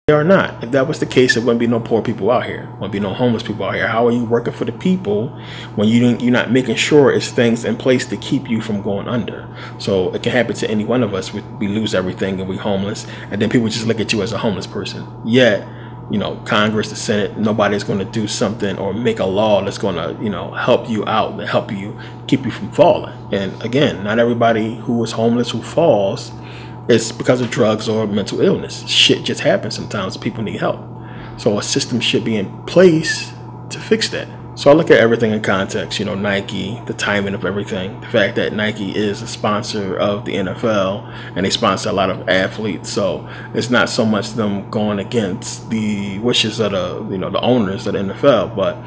They are not. If that was the case, there wouldn't be no poor people out here. Wouldn't be no homeless people out here. How are you working for the people when you're not making sure it's things in place to keep you from going under? So it can happen to any one of us. We lose everything and we homeless, and then people just look at you as a homeless person. Yet, you know, Congress, the Senate, nobody's going to do something or make a law that's going to, you know, help you out and help you keep you from falling. And again, not everybody who is homeless who falls, it's because of drugs or mental illness. Shit just happens sometimes. People need help. So a system should be in place to fix that. So I look at everything in context, you know, Nike, the timing of everything, the fact that Nike is a sponsor of the NFL and they sponsor a lot of athletes. So it's not so much them going against the wishes of the, you know, the owners of the NFL, but,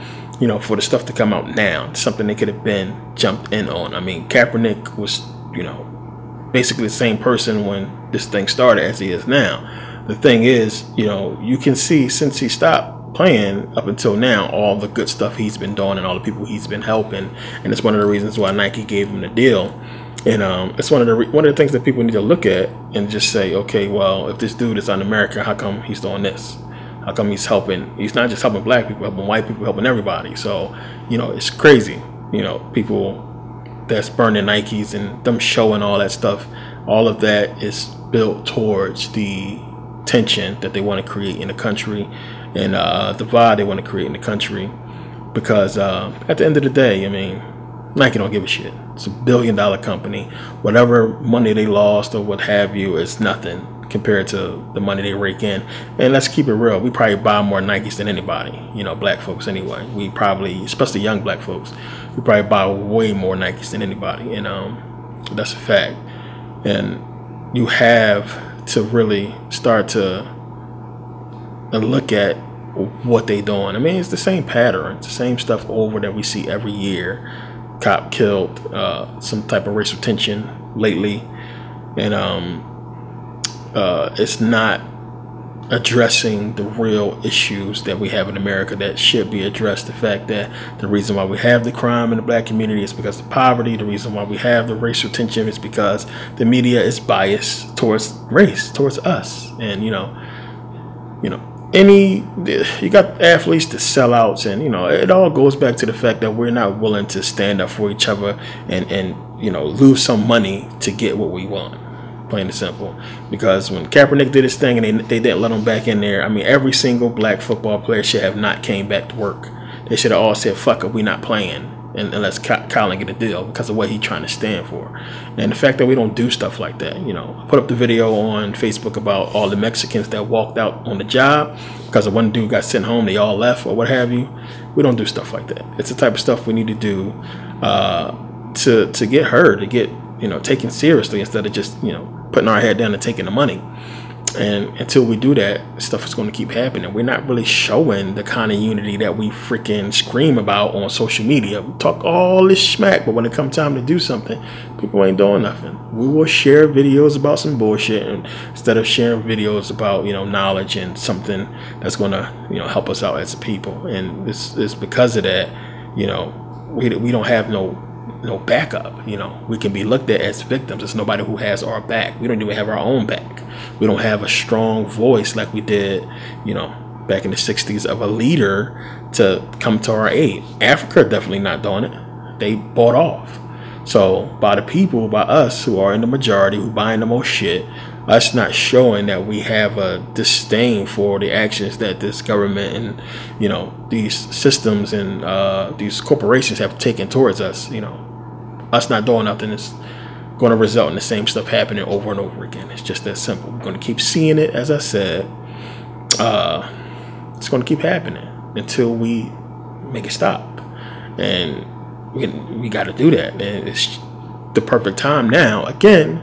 you know, for the stuff to come out now, something they could have been jumped in on. I mean, Kaepernick was, you know, basically the same person when this thing started as he is now. The thing is, you know, you can see since he stopped playing up until now all the good stuff he's been doing and all the people he's been helping, and it's one of the reasons why Nike gave him the deal. And it's one of the things that people need to look at and just say, okay, well, if this dude is un-American, how come he's doing this? How come he's helping? He's not just helping black people, helping white people, helping everybody. So, you know, it's crazy. You know, people that's burning Nikes and them showing all that stuff, all of that is built towards the tension that they want to create in the country and divide they want to create in the country. Because at the end of the day, I mean, Nike don't give a shit. It's $1 billion company. Whatever money they lost or what have you is nothing compared to the money they rake in. And let's keep it real, we probably buy more Nikes than anybody, you know, black folks anyway. We probably, especially young black folks, we probably buy way more Nikes than anybody, and that's a fact. And you have to really start to look at what they doing. I mean, it's the same pattern, it's the same stuff over that we see every year. Cop killed, some type of racial tension lately, and it's not addressing the real issues that we have in America that should be addressed. The fact that the reason why we have the crime in the black community is because of poverty. The reason why we have the racial tension is because the media is biased towards race, towards us. And you know, you got athletes to sellouts, and you know, it all goes back to the fact that we're not willing to stand up for each other and you know, lose some money to get what we want. Plain and simple. Because when Kaepernick did his thing and they didn't let him back in there, I mean, every single black football player should have not came back to work. They should have all said, fuck it, we not playing, and let's Colin get a deal because of what he's trying to stand for. And the fact that we don't do stuff like that, you know, I put up the video on Facebook about all the Mexicans that walked out on the job because of one dude got sent home, they all left or what have you. We don't do stuff like that. It's the type of stuff we need to do to get heard, to get, you know, taken seriously instead of just, you know, putting our head down and taking the money. And until we do that, stuff is going to keep happening. We're not really showing the kind of unity that we freaking scream about on social media. We talk all this smack, but when it comes time to do something, people ain't doing nothing. We will share videos about some bullshit instead of sharing videos about, you know, knowledge and something that's going to, you know, help us out as a people. And this is because of that, you know, we don't have no backup. You know, we can be looked at as victims. There's nobody who has our back. We don't even have our own back. We don't have a strong voice like we did, you know, back in the 60s of a leader to come to our aid. Africa definitely not doing it. They bought off. So by the people, by us who are in the majority, who buying the most shit, us not showing that we have a disdain for the actions that this government and, you know, these systems and these corporations have taken towards us, you know, us not doing nothing is going to result in the same stuff happening over and over again. It's just that simple. We're going to keep seeing it, as I said. It's going to keep happening until we make it stop. And we got to do that. And it's the perfect time now, again,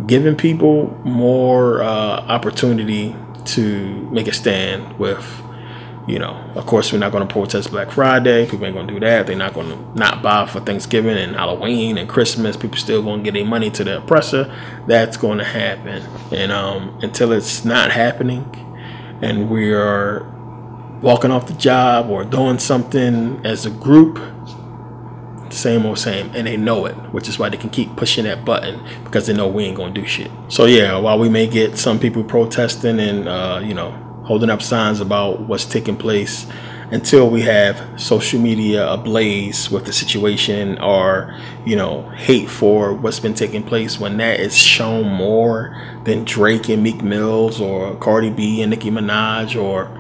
giving people more opportunity to make a stand with, you know, of course, we're not going to protest Black Friday. People ain't going to do that. They're not going to not buy for Thanksgiving and Halloween and Christmas. People still going to get their money to the oppressor. That's going to happen. And until it's not happening and we are walking off the job or doing something as a group, same old same, and they know it, which is why they can keep pushing that button, because they know we ain't gonna do shit. So yeah, while we may get some people protesting and you know, holding up signs about what's taking place until we have social media ablaze with the situation, or, you know, hate for what's been taking place. When that is shown more than Drake and Meek Mills, or Cardi B and Nicki Minaj, or,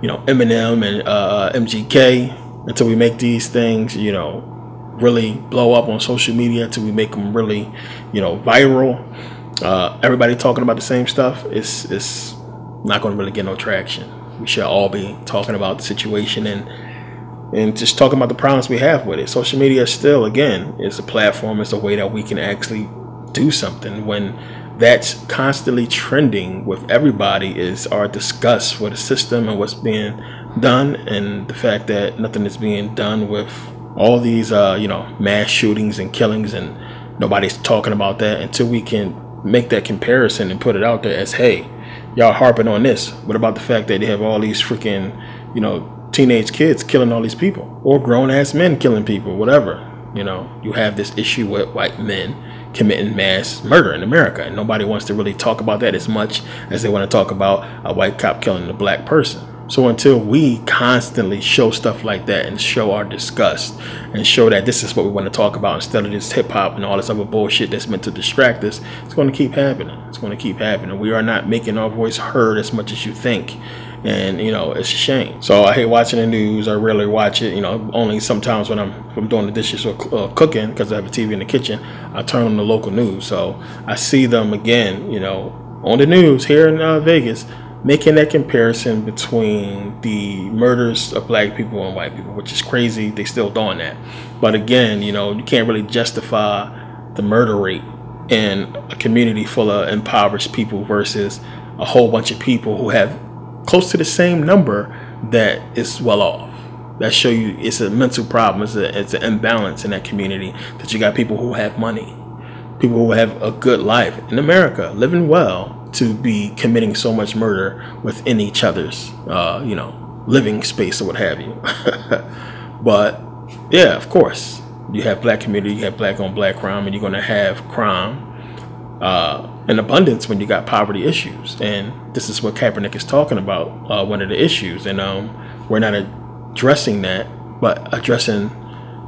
you know, Eminem and MGK, until we make these things, you know, really blow up on social media, until we make them really, you know, viral, everybody talking about the same stuff, it's not going to really get no traction. We should all be talking about the situation and just talking about the problems we have with it. Social media still, again, is a platform, is a way that we can actually do something. When that's constantly trending with everybody is our disgust for the system and what's being done, and the fact that nothing is being done with all these you know, mass shootings and killings, and nobody's talking about that until we can make that comparison and put it out there as, hey, y'all harping on this. What about the fact that they have all these freaking, you know, teenage kids killing all these people, or grown-ass men killing people, whatever? You know, you have this issue with white men committing mass murder in America, and nobody wants to really talk about that as much as they want to talk about a white cop killing a black person. So until we constantly show stuff like that and show our disgust and show that this is what we want to talk about instead of this hip-hop and all this other bullshit that's meant to distract us, it's going to keep happening. It's going to keep happening. We are not making our voice heard as much as you think. And, you know, it's a shame. So I hate watching the news. I rarely watch it, you know, only sometimes when I'm doing the dishes or cooking, because I have a TV in the kitchen. I turn on the local news. So I see them again, you know, on the news here in Vegas, making that comparison between the murders of black people and white people, which is crazy. They still doing that. But again, you know, you can't really justify the murder rate in a community full of impoverished people versus a whole bunch of people who have close to the same number that is well off. That show you it's a mental problem. It's an imbalance in that community, that you got people who have money, people who have a good life in America, living well, to be committing so much murder within each other's, you know, living space or what have you. But yeah, of course, you have black community, you have black on black crime, and you're going to have crime in abundance when you got poverty issues. And this is what Kaepernick is talking about, one of the issues. And we're not addressing that, but addressing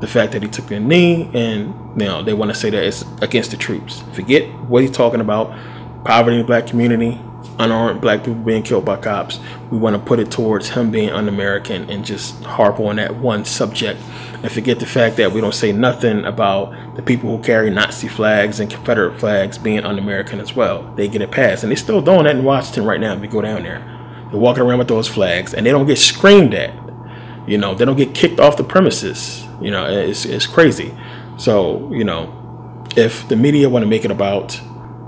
the fact that he took the knee, and, you know, they want to say that it's against the troops. Forget what he's talking about. Poverty in the black community, unarmed black people being killed by cops. We want to put it towards him being un-American and just harp on that one subject, and forget the fact that we don't say nothing about the people who carry Nazi flags and Confederate flags being un-American as well. They get it passed, and they're still doing that in Washington right now. If you go down there, they're walking around with those flags, and they don't get screamed at. You know, they don't get kicked off the premises. You know, it's crazy. So, you know, if the media want to make it about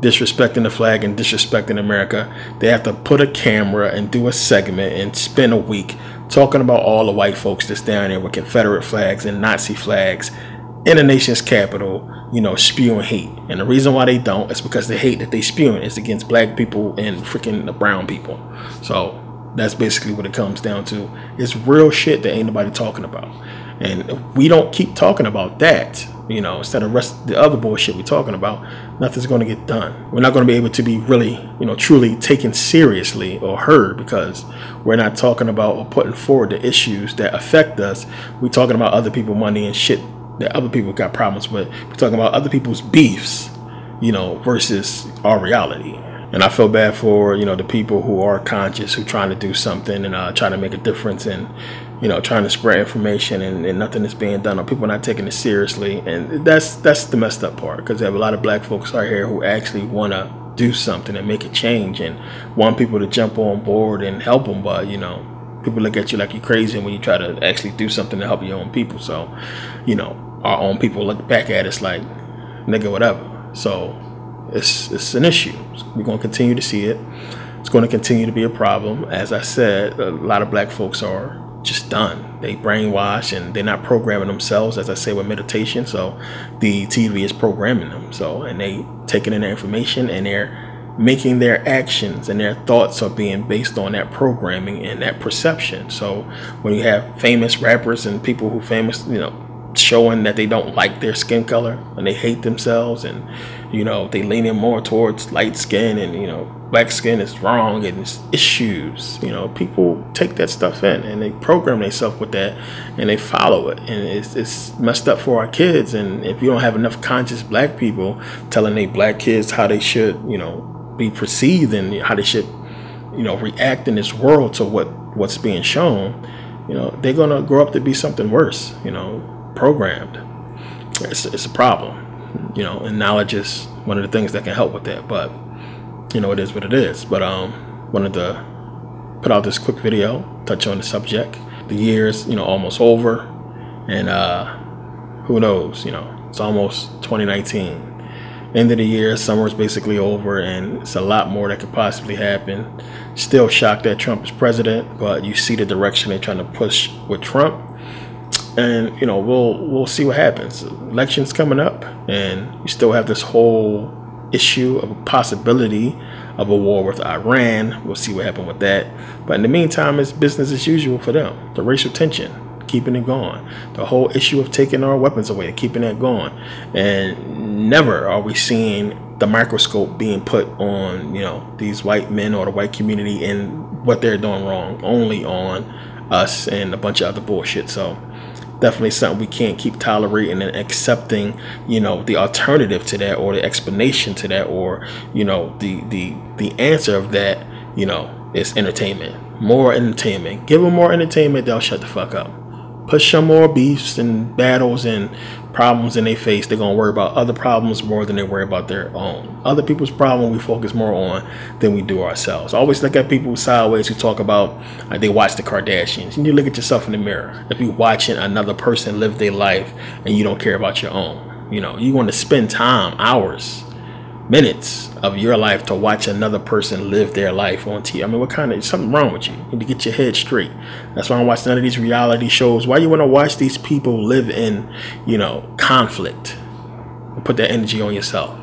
disrespecting the flag and disrespecting America, they have to put a camera and do a segment and spend a week talking about all the white folks that's down there with Confederate flags and Nazi flags in the nation's capital, you know, spewing hate. And the reason why they don't is because the hate that they spewing is against black people and freaking the brown people. So that's basically what it comes down to. It's real shit that ain't nobody talking about. And if we don't keep talking about that, you know, instead of the other bullshit we're talking about, nothing's going to get done. We're not going to be able to be really, you know, truly taken seriously or heard, because we're not talking about or putting forward the issues that affect us. We're talking about other people's money and shit that other people got problems with. We're talking about other people's beefs, you know, versus our reality. And I feel bad for, you know, the people who are conscious, who trying to do something and trying to make a difference, and, you know, trying to spread information, and nothing is being done, or people not taking it seriously. And that's the messed up part, because you have a lot of black folks out here who actually want to do something and make a change and want people to jump on board and help them. But, you know, people look at you like you're crazy when you try to actually do something to help your own people. So, you know, our own people look back at us like, nigga, whatever. So it's an issue. We're going to continue to see it. It's going to continue to be a problem. As I said, a lot of black folks are just done. They brainwash, and they're not programming themselves, as I say with meditation. So the TV is programming them. So, and they taking in their information, and they're making their actions, and their thoughts are being based on that programming and that perception. So when you have famous rappers and people who famous, you know, showing that they don't like their skin color and they hate themselves, and you know, they lean in more towards light skin, and you know, black skin is wrong and it's issues. You know, people take that stuff in and they program themselves with that and they follow it, and it's messed up for our kids. And if you don't have enough conscious black people telling their black kids how they should, you know, be perceived and how they should, you know, react in this world to what's being shown, you know, they're gonna grow up to be something worse, you know, programmed. It's a problem, you know, and knowledge is one of the things that can help with that. But you know, it is what it is. But wanted to put out this quick video, touch on the subject. The year's, you know, almost over, and who knows, you know, it's almost 2019. End of the year, summer is basically over, and it's a lot more that could possibly happen. Still shocked that Trump is president, but you see the direction they're trying to push with Trump, and you know, we'll see what happens. Elections coming up, and you still have this whole issue of a possibility of a war with Iran. We'll see what happens with that. But in the meantime, it's business as usual for them. The racial tension, keeping it going. The whole issue of taking our weapons away, keeping that going. And never are we seeing the microscope being put on, you know, these white men or the white community and what they're doing wrong, only on us and a bunch of other bullshit. So definitely something we can't keep tolerating and accepting, you know, the alternative to that, or the explanation to that, or, you know, the answer of that, you know, is entertainment. More entertainment. Give them more entertainment, they'll shut the fuck up. Push some more beefs and battles and problems in their face. They're gonna worry about other problems more than they worry about their own. Other people's problem we focus more on than we do ourselves. I always look at people sideways who talk about they watch the Kardashians. You need to look at yourself in the mirror. If you're watching another person live their life and you don't care about your own, you know, you want to spend time, hours, minutes of your life to watch another person live their life on TV. I mean, what kind of, something wrong with you? You need to get your head straight. That's why I don't watch none of these reality shows. Why you want to watch these people live in, you know, conflict and put that energy on yourself?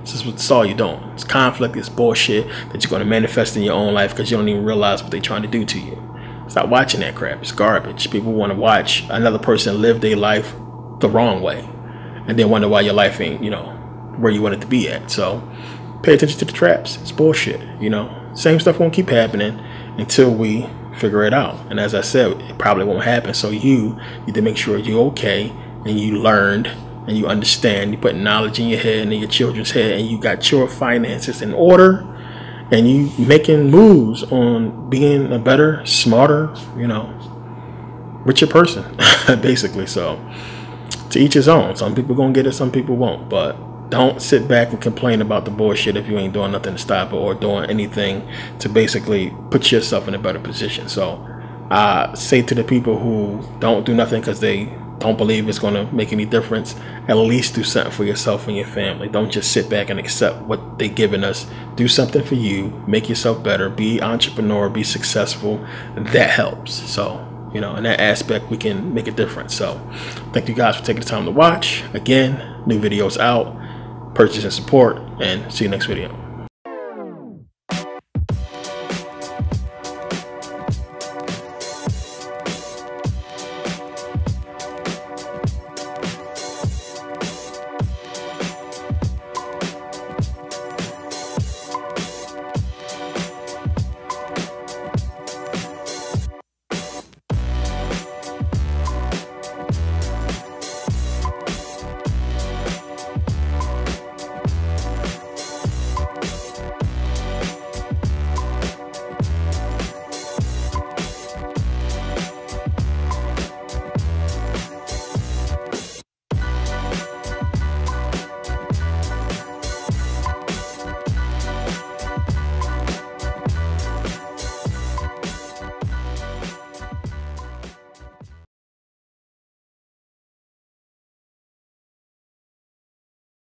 That's all you're doing. It's conflict, it's bullshit that you're going to manifest in your own life because you don't even realize what they're trying to do to you. Stop watching that crap. It's garbage. People want to watch another person live their life the wrong way and then wonder why your life ain't, you know, where you want it to be at. So pay attention to the traps. It's bullshit, you know. Same stuff won't keep happening until we figure it out. And as I said, it probably won't happen. So you need to make sure you're okay and you learned and you understand. You put knowledge in your head and in your children's head, and you got your finances in order, and you making moves on being a better, smarter, you know, richer person, basically. So to each his own. Some people gonna get it, some people won't. But don't sit back and complain about the bullshit if you ain't doing nothing to stop it or doing anything to basically put yourself in a better position. So I say to the people who don't do nothing because they don't believe it's going to make any difference, at least do something for yourself and your family. Don't just sit back and accept what they're giving us. Do something for you. Make yourself better. Be an entrepreneur. Be successful. That helps. So, you know, in that aspect, we can make a difference. So thank you guys for taking the time to watch. Again, new videos out. Purchase and support, and see you next video.